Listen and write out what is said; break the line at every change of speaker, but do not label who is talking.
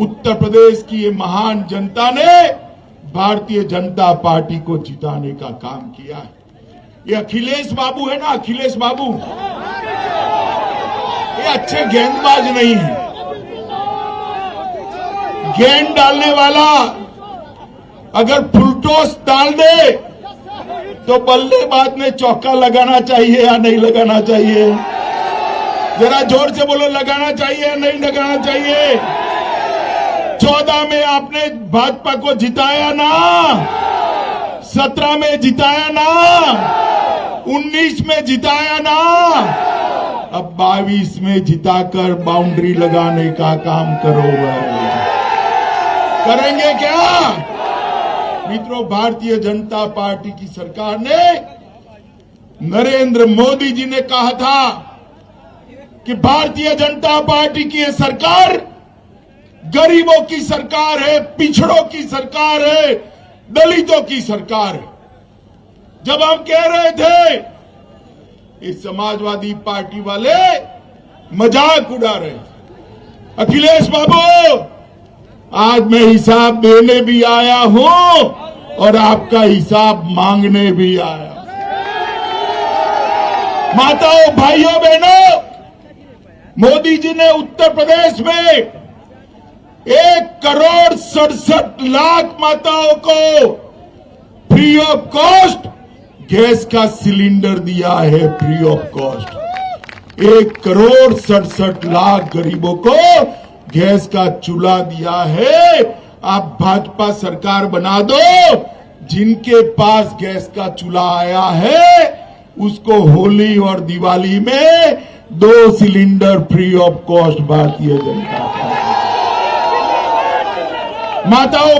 उत्तर प्रदेश की ये महान जनता ने भारतीय जनता पार्टी को जिताने का काम किया है। ये अखिलेश बाबू है ना, अखिलेश बाबू, ये अच्छे गेंदबाज नहीं है। गेंद डालने वाला अगर फुलटॉस डाल दे तो बल्लेबाज ने चौका लगाना चाहिए या नहीं लगाना चाहिए? जरा जोर से बोलो, लगाना चाहिए या नहीं लगाना चाहिए? 14 में आपने भाजपा को जिताया ना, 17 में जिताया ना, 19 में जिताया ना, अब 22 में जिताकर बाउंड्री लगाने का काम करो। करेंगे क्या मित्रों? भारतीय जनता पार्टी की सरकार ने, नरेंद्र मोदी जी ने कहा था कि भारतीय जनता पार्टी की यह सरकार गरीबों की सरकार है, पिछड़ों की सरकार है, दलितों की सरकार है। जब हम कह रहे थे, इस समाजवादी पार्टी वाले मजाक उड़ा रहे थे। अखिलेश बाबू, आज मैं हिसाब देने भी आया हूं और आपका हिसाब मांगने भी आया। माताओं, भाइयों, बहनों, मोदी जी ने उत्तर प्रदेश में 1,67,00,000 माताओं को फ्री ऑफ कॉस्ट गैस का सिलेंडर दिया है। फ्री ऑफ कॉस्ट 1,67,00,000 गरीबों को गैस का चूल्हा दिया है। आप भाजपा सरकार बना दो, जिनके पास गैस का चूल्हा आया है उसको होली और दिवाली में 2 cylinder free of cost Bharatiya Janata party. माताओं